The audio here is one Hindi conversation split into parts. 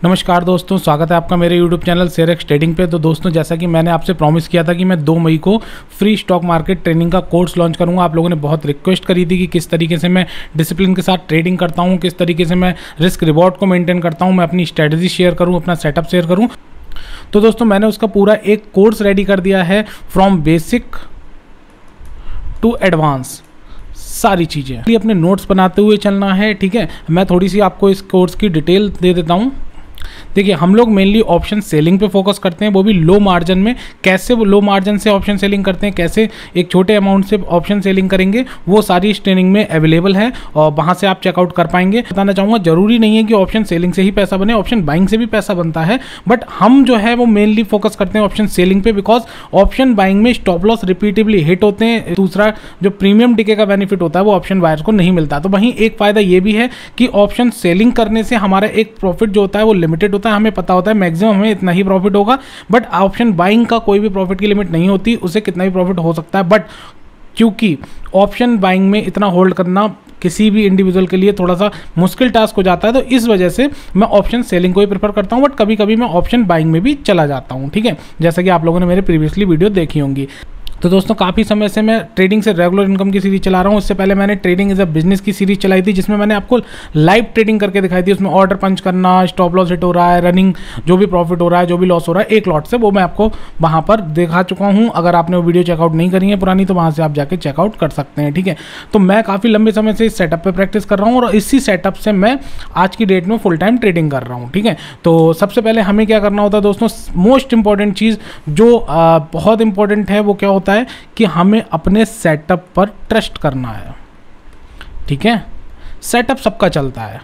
नमस्कार दोस्तों, स्वागत है आपका मेरे YouTube चैनल शेयरएक्स ट्रेडिंग पे। तो दोस्तों, जैसा कि मैंने आपसे प्रॉमिस किया था कि मैं 2 मई को फ्री स्टॉक मार्केट ट्रेनिंग का कोर्स लॉन्च करूंगा। आप लोगों ने बहुत रिक्वेस्ट करी थी कि किस तरीके से मैं डिसिप्लिन के साथ ट्रेडिंग करता हूं, किस तरीके से मैं रिस्क रिवॉर्ड को मेंटेन करता हूं, मैं अपनी स्ट्रेटजी शेयर करूं, अपना सेटअप शेयर करूं। तो दोस्तों, मैंने उसका पूरा एक कोर्स रेडी कर दिया है, फ्रॉम बेसिक टू एडवांस, सारी चीज़ें। अपने नोट्स बनाते हुए चलना है, ठीक है। मैं थोड़ी सी आपको इस कोर्स की डिटेल दे देता हूँ। देखिए, हम लोग मेनली ऑप्शन सेलिंग पे फोकस करते हैं, वो भी लो मार्जिन में। कैसे वो लो मार्जिन से ऑप्शन सेलिंग करते हैं, कैसे एक छोटे अमाउंट से ऑप्शन सेलिंग करेंगे, वो सारी इस ट्रेनिंग में अवेलेबल है और वहाँ से आप चेकआउट कर पाएंगे। बताना चाहूँगा, जरूरी नहीं है कि ऑप्शन सेलिंग से ही पैसा बने, ऑप्शन बाइंग से भी पैसा बनता है, बट हम जो है वो मेनली फोकस करते हैं ऑप्शन सेलिंग पे, बिकॉज ऑप्शन बाइंग में स्टॉप लॉस रिपीटेबली हिट होते हैं। दूसरा, जो प्रीमियम डिके का बेनिफिट होता है वो ऑप्शन बायर्स को नहीं मिलता। तो वहीं एक फायदा ये भी है कि ऑप्शन सेलिंग करने से हमारा एक प्रॉफिट जो होता है वो लिमिटेड होता है, हमें पता होता है मैक्सिमम हमें इतना ही प्रॉफिट होगा। बट ऑप्शन बाइंग का कोई भी प्रॉफिट की लिमिट नहीं होती, उसे कितना भी प्रॉफिट हो सकता है। बट क्योंकि ऑप्शन बाइंग में इतना होल्ड करना किसी भी इंडिविजुअल के लिए थोड़ा सा मुश्किल टास्क हो जाता है, तो इस वजह से मैं ऑप्शन सेलिंग को ही प्रेफर करता हूं। बट कभी कभी मैं ऑप्शन बाइंग में भी चला जाता हूं, ठीक है, जैसा कि आप लोगों ने मेरे प्रीवियसली वीडियो देखी होंगी। तो दोस्तों, काफ़ी समय से मैं ट्रेडिंग से रेगुलर इनकम की सीरीज चला रहा हूँ। इससे पहले मैंने ट्रेडिंग एज अ बिजनेस की सीरीज चलाई थी, जिसमें मैंने आपको लाइव ट्रेडिंग करके दिखाई थी। उसमें ऑर्डर पंच करना, स्टॉप लॉस हिट हो रहा है, रनिंग जो भी प्रॉफिट हो रहा है, जो भी लॉस हो रहा है एक लॉट से, वो मैं आपको वहाँ पर दिखा चुका हूँ। अगर आपने वो वीडियो चेकआउट नहीं करी है पुरानी, तो वहाँ से आप जाके चेकआउट कर सकते हैं, ठीक है। तो मैं काफ़ी लंबे समय से इस सेटअप पर प्रैक्टिस कर रहा हूँ और इसी सेटअप से मैं आज की डेट में फुल टाइम ट्रेडिंग कर रहा हूँ, ठीक है। तो सबसे पहले हमें क्या करना होता है दोस्तों, मोस्ट इंपॉर्टेंट चीज़ जो बहुत इंपॉर्टेंट है, वो क्या होता है कि हमें अपने सेटअप पर ट्रस्ट करना है, ठीक है। सेटअप सबका चलता है।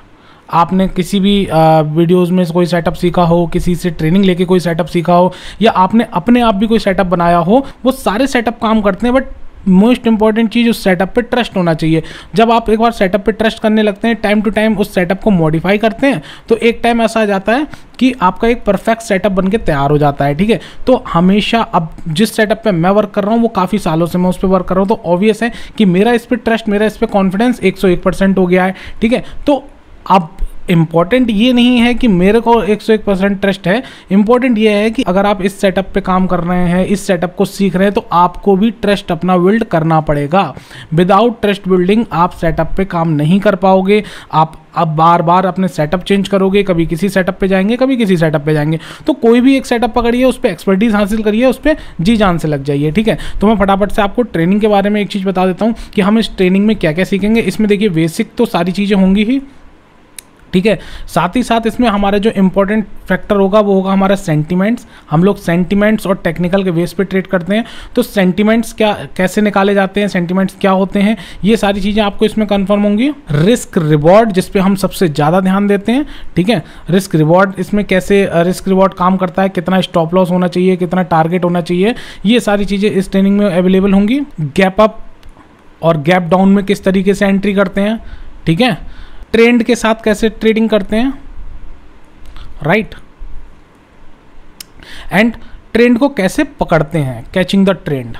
आपने किसी भी वीडियोस में कोई सेटअप सीखा हो, किसी से ट्रेनिंग लेके कोई सेटअप सीखा हो, या आपने अपने आप भी कोई सेटअप बनाया हो, वो सारे सेटअप काम करते हैं। बट मोस्ट इंपॉर्टेंट चीज़, उस सेटअप पे ट्रस्ट होना चाहिए। जब आप एक बार सेटअप पे ट्रस्ट करने लगते हैं, टाइम टू टाइम उस सेटअप को मॉडिफाई करते हैं, तो एक टाइम ऐसा आ जाता है कि आपका एक परफेक्ट सेटअप बन के तैयार हो जाता है, ठीक है। तो हमेशा, अब जिस सेटअप पे मैं वर्क कर रहा हूँ वो काफ़ी सालों से मैं उस पर वर्क कर रहा हूँ, तो ऑब्वियस है कि मेरा इस पर ट्रस्ट, मेरा इस पर कॉन्फिडेंस 101% हो गया है, ठीक है। तो अब इंपॉर्टेंट ये नहीं है कि मेरे को 101% ट्रस्ट है, इंपॉर्टेंट ये है कि अगर आप इस सेटअप पे काम कर रहे हैं, इस सेटअप को सीख रहे हैं, तो आपको भी ट्रस्ट अपना बिल्ड करना पड़ेगा। विदाउट ट्रस्ट बिल्डिंग आप सेटअप पे काम नहीं कर पाओगे। आप अब बार बार अपने सेटअप चेंज करोगे, कभी किसी सेटअप पे जाएंगे, कभी किसी सेटअप पे जाएंगे। तो कोई भी एक सेटअप पकड़िए, उस पर एक्सपर्टीज हासिल करिए, उस पर जी जान से लग जाइए, ठीक है। तो मैं फटाफट से आपको ट्रेनिंग के बारे में एक चीज़ बता देता हूँ कि हम इस ट्रेनिंग में क्या क्या सीखेंगे। इसमें देखिए, बेसिक तो सारी चीज़ें होंगी ही, ठीक है। साथ ही साथ इसमें हमारा जो इंपॉर्टेंट फैक्टर होगा वो होगा हमारा सेंटिमेंट्स। हम लोग सेंटिमेंट्स और टेक्निकल के बेस पे ट्रेड करते हैं, तो सेंटिमेंट्स क्या, कैसे निकाले जाते हैं, सेंटिमेंट्स क्या होते हैं, ये सारी चीज़ें आपको इसमें कंफर्म होंगी। रिस्क रिवॉर्ड, जिस पे हम सबसे ज़्यादा ध्यान देते हैं, ठीक है। रिस्क रिवॉर्ड, इसमें कैसे रिस्क रिवॉर्ड काम करता है, कितना स्टॉप लॉस होना चाहिए, कितना टारगेट होना चाहिए, ये सारी चीज़ें इस ट्रेनिंग में अवेलेबल होंगी। गैप अप और गैप डाउन में किस तरीके से एंट्री करते हैं, ठीक है। ट्रेंड के साथ कैसे ट्रेडिंग करते हैं, राइट, एंड ट्रेंड को कैसे पकड़ते हैं, कैचिंग द ट्रेंड।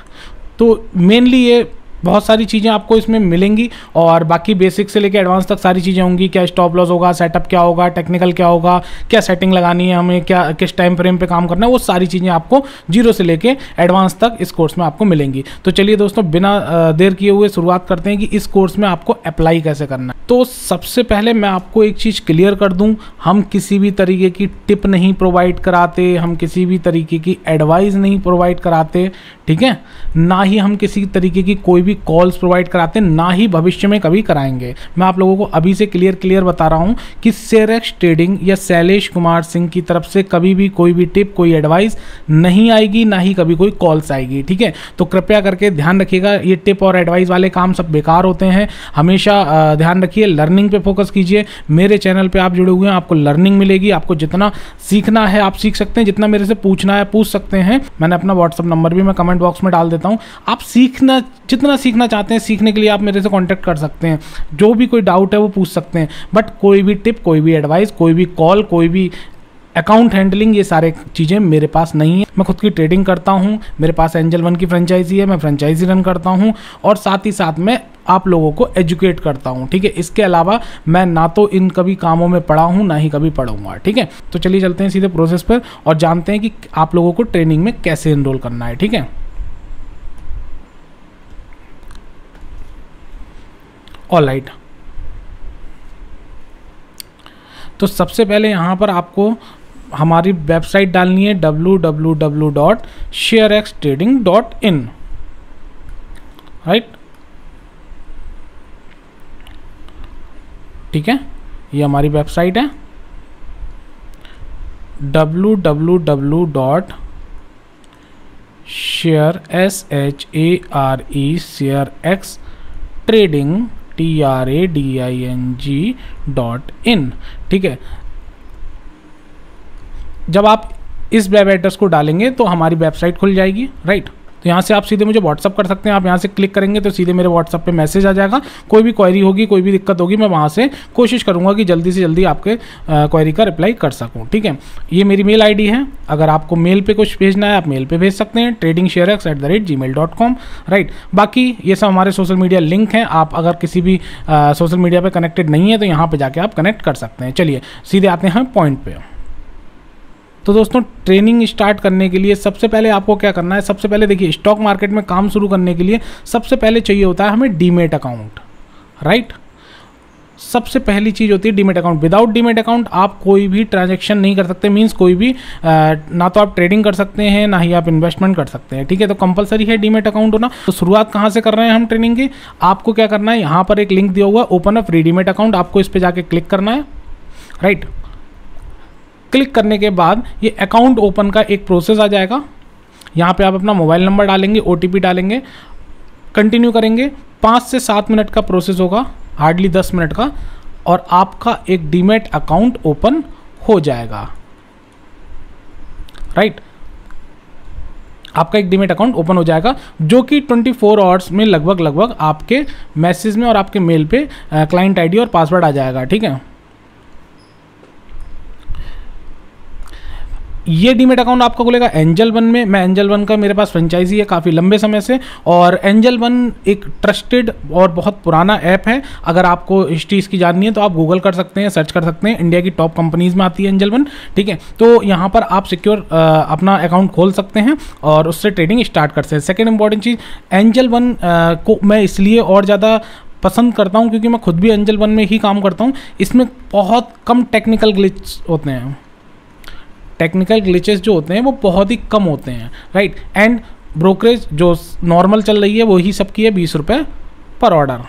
तो मेनली ये बहुत सारी चीज़ें आपको इसमें मिलेंगी और बाकी बेसिक से लेकर एडवांस तक सारी चीज़ें होंगी। क्या स्टॉप लॉस होगा, सेटअप क्या होगा, टेक्निकल क्या होगा, क्या सेटिंग लगानी है हमें, क्या किस टाइम फ्रेम पे काम करना है, वो सारी चीज़ें आपको जीरो से लेके एडवांस तक इस कोर्स में आपको मिलेंगी। तो चलिए दोस्तों, बिना देर किए हुए शुरुआत करते हैं कि इस कोर्स में आपको अप्लाई कैसे करना है। तो सबसे पहले मैं आपको एक चीज़ क्लियर कर दूँ, हम किसी भी तरीके की टिप नहीं प्रोवाइड कराते, हम किसी भी तरीके की एडवाइस नहीं प्रोवाइड कराते, ठीक है। ना ही हम किसी तरीके की कोई भी कॉल्स प्रोवाइड कराते, ना ही भविष्य में कभी कराएंगे। मैं आप लोगों को अभी से क्लियर बता रहा हूं कि शेयरएक्स ट्रेडिंग या शैलेश कुमार सिंह की तरफ से कभी भी कोई भी टिप, कोई एडवाइस नहीं आएगी, ना ही कभी कोई कॉल्स आएगी, ठीक है। तो कृपया करके ध्यान रखिएगा, ये टिप और एडवाइस वाले काम सब बेकार होते हैं। हमेशा ध्यान रखिए, लर्निंग पे फोकस कीजिए। मेरे चैनल पे आप जुड़े हुए हैं, आपको लर्निंग मिलेगी, आपको जितना सीखना है आप सीख सकते हैं, जितना मेरे से पूछना है पूछ सकते हैं। मैंने अपना व्हाट्सअप नंबर भी मैं कमेंट बॉक्स में डाल देता हूँ। आप सीखना, जितना सीखना चाहते हैं, सीखने के लिए आप मेरे से कांटेक्ट कर सकते हैं, जो भी कोई डाउट है वो पूछ सकते हैं। बट कोई भी टिप, कोई भी एडवाइस, कोई भी कॉल, कोई भी अकाउंट हैंडलिंग, ये सारे चीज़ें मेरे पास नहीं है। मैं खुद की ट्रेडिंग करता हूँ, मेरे पास एंजल वन की फ्रेंचाइजी है, मैं फ्रेंचाइजी रन करता हूँ और साथ ही साथ मैं आप लोगों को एजुकेट करता हूँ, ठीक है। इसके अलावा मैं ना तो इन कभी कामों में पढ़ा हूँ ना ही कभी पढ़ूंगा, ठीक है। तो चलिए चलते हैं सीधे प्रोसेस पर और जानते हैं कि आप लोगों को ट्रेनिंग में कैसे एनरोल करना है, ठीक है। ऑलराइट, तो सबसे पहले यहाँ पर आपको हमारी वेबसाइट डालनी है www.sharextrading.in, राइट, ठीक है। ये हमारी वेबसाइट है www.sharextrading.in, ठीक है। जब आप इस वेब एड्रेस को डालेंगे तो हमारी वेबसाइट खुल जाएगी, राइट। तो यहाँ से आप सीधे मुझे व्हाट्सअप कर सकते हैं। आप यहाँ से क्लिक करेंगे तो सीधे मेरे व्हाट्सअप पे मैसेज आ जाएगा। कोई भी क्वेरी होगी, कोई भी दिक्कत होगी, मैं वहाँ से कोशिश करूँगा कि जल्दी से जल्दी आपके क्वेरी का रिप्लाई कर सकूँ, ठीक है। ये मेरी मेल आईडी है, अगर आपको मेल पे कुछ भेजना है आप मेल पे भेज सकते हैं, tradingsharex@gmail.com, राइट। बाकी ये सब हमारे सोशल मीडिया लिंक हैं। आप अगर किसी भी सोशल मीडिया पर कनेक्टेड नहीं है तो यहाँ पर जाके आप कनेक्ट कर सकते हैं। चलिए सीधे आते हैं पॉइंट पे। तो दोस्तों, ट्रेनिंग स्टार्ट करने के लिए सबसे पहले आपको क्या करना है, सबसे पहले देखिए, स्टॉक मार्केट में काम शुरू करने के लिए सबसे पहले चाहिए होता है हमें डीमेट अकाउंट, राइट। सबसे पहली चीज़ होती है demat account. Without demat account आप कोई भी ट्रांजैक्शन नहीं कर सकते, मींस कोई भी ना तो आप ट्रेडिंग कर सकते हैं ना ही आप इन्वेस्टमेंट कर सकते हैं, ठीक है। तो कंपलसरी है डीमेट अकाउंट होना। तो शुरुआत कहाँ से कर रहे हैं हम ट्रेनिंग की, आपको क्या करना है, यहाँ पर एक लिंक दिया हुआ open a free demat account, आपको इस पर जाके क्लिक करना है, राइट। क्लिक करने के बाद ये अकाउंट ओपन का एक प्रोसेस आ जाएगा। यहाँ पे आप अपना मोबाइल नंबर डालेंगे, OTP डालेंगे, कंटिन्यू करेंगे। 5 से 7 मिनट का प्रोसेस होगा, हार्डली 10 मिनट का, और आपका एक डीमेट अकाउंट ओपन हो जाएगा, राइट। आपका एक डीमेट अकाउंट ओपन हो जाएगा जो कि 24 आवर्स में लगभग आपके मैसेज में और आपके मेल पे क्लाइंट ID और पासवर्ड आ जाएगा, ठीक है। ये डीमेट अकाउंट आपका खुलेगा एंजल वन में। मैं एंजल वन का, मेरे पास फ्रेंचाइजी है काफ़ी लंबे समय से, और एंजल वन एक ट्रस्टेड और बहुत पुराना ऐप है। अगर आपको हिस्ट्री इसकी जाननी है तो आप गूगल कर सकते हैं, सर्च कर सकते हैं, इंडिया की टॉप कंपनीज में आती है एंजल वन, ठीक है। तो यहाँ पर आप सिक्योर अपना अकाउंट खोल सकते हैं और उससे ट्रेडिंग स्टार्ट कर सकते हैं। सेकेंड इंपॉर्टेंट चीज़, एंजल वन को मैं इसलिए और ज़्यादा पसंद करता हूँ क्योंकि मैं खुद भी एंजल वन में ही काम करता हूँ। इसमें बहुत कम टेक्निकल ग्लिच होते हैं, टेक्निकल ग्लिचेस जो होते हैं वो बहुत ही कम होते हैं, राइट। एंड ब्रोकरेज जो नॉर्मल चल रही है वही सबकी है, 20 रुपये पर ऑर्डर,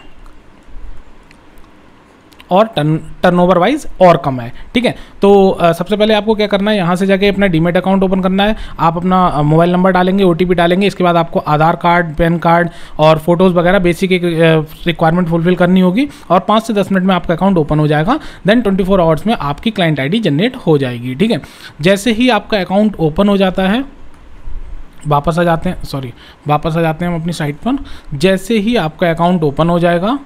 और टर्नओवर वाइज और कम है, ठीक है। तो सबसे पहले आपको क्या करना है, यहाँ से जाके अपना डीमेट अकाउंट ओपन करना है। आप अपना मोबाइल नंबर डालेंगे, OTP डालेंगे, इसके बाद आपको आधार कार्ड, पैन कार्ड और फोटोज़ वगैरह बेसिक एक रिक्वायरमेंट फुलफिल करनी होगी, और 5 से 10 मिनट में आपका अकाउंट ओपन हो जाएगा। देन 24 आवर्स में आपकी क्लाइंट ID जनरेट हो जाएगी, ठीक है। जैसे ही आपका अकाउंट ओपन हो जाता है, वापस आ जाते हैं हम अपनी साइट पर। जैसे ही आपका अकाउंट ओपन हो जाएगा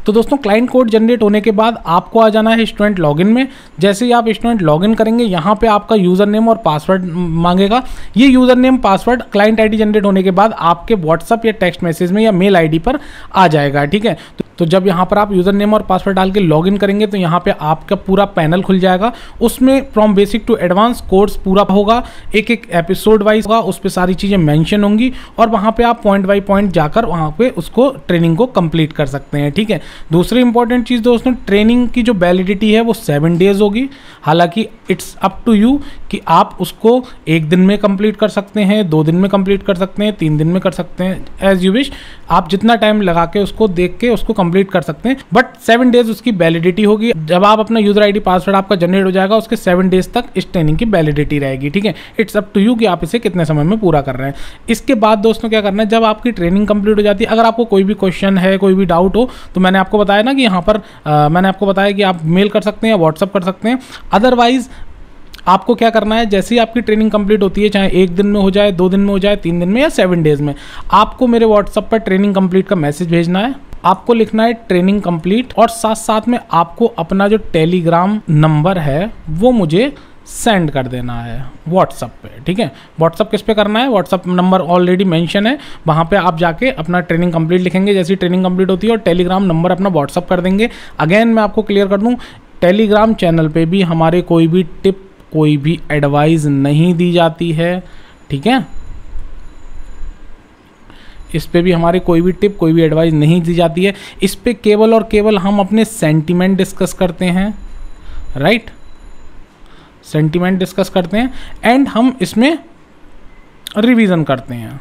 तो दोस्तों, क्लाइंट कोड जनरेट होने के बाद आपको आ जाना है स्टूडेंट लॉगिन में। जैसे ही आप स्टूडेंट लॉगिन करेंगे, यहाँ पे आपका यूज़र नेम और पासवर्ड मांगेगा। ये user name password client ID generate होने के बाद आपके व्हाट्सअप या टेक्स्ट मैसेज में या मेल ID पर आ जाएगा, ठीक है। तो जब यहाँ पर आप यूज़र नेम और पासवर्ड डाल के लॉगिन करेंगे तो यहाँ पे आपका पूरा पैनल खुल जाएगा। उसमें from basic to advance course पूरा होगा, एक एपिसोड वाइज होगा, उस पर सारी चीज़ें मेंशन होंगी, और वहाँ पे आप पॉइंट बाय पॉइंट जाकर वहाँ पे उसको ट्रेनिंग को कंप्लीट कर सकते हैं, ठीक है। दूसरी इंपॉर्टेंट चीज़ दोस्तों, ट्रेनिंग की जो वैलिडिटी है वो 7 डेज होगी। हालांकि इट्स अप टू यू कि आप उसको 1 दिन में कंप्लीट कर सकते हैं, 2 दिन में कंप्लीट कर सकते हैं, 3 दिन में कर सकते हैं, एज यू विश। आप जितना टाइम लगा के उसको देख के उसको कंप्लीट कर सकते हैं, बट 7 डेज उसकी वैलिडिटी होगी। जब आप अपना यूजर ID पासवर्ड आपका जनरेट हो जाएगा, उसके 7 डेज तक इस ट्रेनिंग की वैलिडिटी रहेगी, ठीक है। इट्स अप टू यू कि आप इसे कितने समय में पूरा कर रहे हैं। इसके बाद दोस्तों क्या करना है, जब आपकी ट्रेनिंग कंप्लीट हो जाती है, अगर आपको कोई भी क्वेश्चन है, कोई भी डाउट हो, तो मैंने आपको बताया ना कि यहाँ पर मैंने आपको बताया कि आप मेल कर सकते हैं, व्हाट्सअप कर सकते हैं। अदरवाइज आपको क्या करना है, जैसे ही आपकी ट्रेनिंग कंप्लीट होती है, चाहे 1 दिन में हो जाए, 2 दिन में हो जाए, 3 दिन में या 7 डेज में, आपको मेरे व्हाट्सअप पर ट्रेनिंग कंप्लीट का मैसेज भेजना है, आपको लिखना है ट्रेनिंग कंप्लीट और साथ साथ में आपको अपना जो टेलीग्राम नंबर है वो मुझे सेंड कर देना है व्हाट्सअप पे, ठीक है। व्हाट्सअप किस पे करना है, व्हाट्सअप नंबर ऑलरेडी मेंशन है, वहाँ पे आप जाके अपना ट्रेनिंग कंप्लीट लिखेंगे, जैसी ट्रेनिंग कंप्लीट होती है, और टेलीग्राम नंबर अपना व्हाट्सअप कर देंगे। अगेन मैं आपको क्लियर कर दूँ, टेलीग्राम चैनल पे भी हमारे कोई भी टिप, कोई भी एडवाइस नहीं दी जाती है, ठीक है। इस पे भी हमारे कोई भी टिप, कोई भी एडवाइस नहीं दी जाती है। इस पे केवल और केवल हम अपने सेंटीमेंट डिस्कस करते हैं, राइट, सेंटीमेंट डिस्कस करते हैं एंड हम इसमें रिवीजन करते हैं।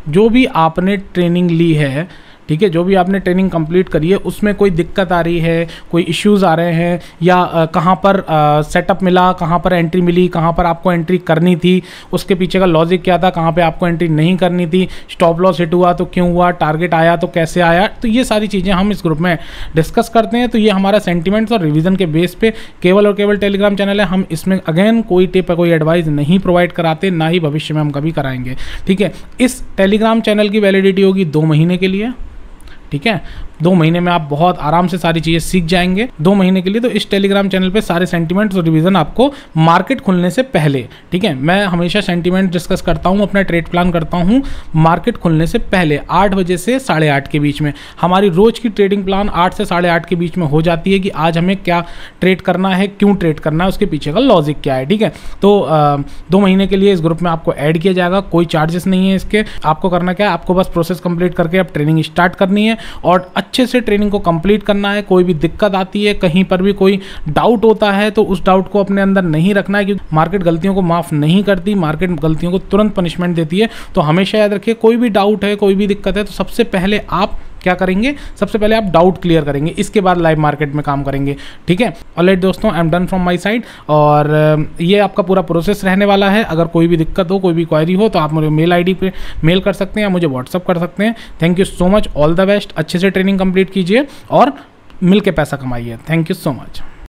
जो भी आपने ट्रेनिंग ली है, ठीक है, जो भी आपने ट्रेनिंग कंप्लीट करी है उसमें कोई दिक्कत आ रही है, कोई इश्यूज़ आ रहे हैं, या कहाँ पर सेटअप मिला, कहाँ पर एंट्री मिली, कहाँ पर आपको एंट्री करनी थी, उसके पीछे का लॉजिक क्या था, कहाँ पे आपको एंट्री नहीं करनी थी, स्टॉप लॉस हिट हुआ तो क्यों हुआ, टारगेट आया तो कैसे आया, तो ये सारी चीज़ें हम इस ग्रुप में डिस्कस करते हैं। तो ये हमारा सेंटिमेंट्स और रिविजन के बेस पे केवल और केवल टेलीग्राम चैनल है। हम इसमें अगेन कोई टिप, कोई एडवाइस नहीं प्रोवाइड कराते, ना ही भविष्य में हम कभी कराएंगे, ठीक है। इस टेलीग्राम चैनल की वैलिडिटी होगी 2 महीने के लिए, ठीक है। 2 महीने में आप बहुत आराम से सारी चीज़ें सीख जाएंगे 2 महीने के लिए। तो इस टेलीग्राम चैनल पे सारे सेंटीमेंट्स और रिवीजन आपको मार्केट खुलने से पहले, ठीक है। मैं हमेशा सेंटीमेंट डिस्कस करता हूँ, अपना ट्रेड प्लान करता हूँ मार्केट खुलने से पहले 8 बजे से 8:30 के बीच में। हमारी रोज़ की ट्रेडिंग प्लान 8 से 8:30 के बीच में हो जाती है कि आज हमें क्या ट्रेड करना है, क्यों ट्रेड करना है, उसके पीछे का लॉजिक क्या है, ठीक है। तो 2 महीने के लिए इस ग्रुप में आपको ऐड किया जाएगा, कोई चार्जेस नहीं है इसके। आपको करना क्या है, आपको बस प्रोसेस कंप्लीट करके अब ट्रेनिंग स्टार्ट करनी है और अच्छे से ट्रेनिंग को कंप्लीट करना है। कोई भी दिक्कत आती है, कहीं पर भी कोई डाउट होता है तो उस डाउट को अपने अंदर नहीं रखना है, क्योंकि मार्केट गलतियों को माफ़ नहीं करती, मार्केट गलतियों को तुरंत पनिशमेंट देती है। तो हमेशा याद रखिए, कोई भी डाउट है, कोई भी दिक्कत है, तो सबसे पहले आप क्या करेंगे, सबसे पहले आप डाउट क्लियर करेंगे, इसके बाद लाइव मार्केट में काम करेंगे, ठीक है। ऑलराइट दोस्तों, I am done from my side, और ये आपका पूरा प्रोसेस रहने वाला है। अगर कोई भी दिक्कत हो, कोई भी क्वेरी हो, तो आप मुझे मेल आईडी पे मेल कर सकते हैं या मुझे व्हाट्सअप कर सकते हैं। Thank you so much, all the best, अच्छे से ट्रेनिंग कंप्लीट कीजिए और मिल के पैसा कमाइए। Thank you so much.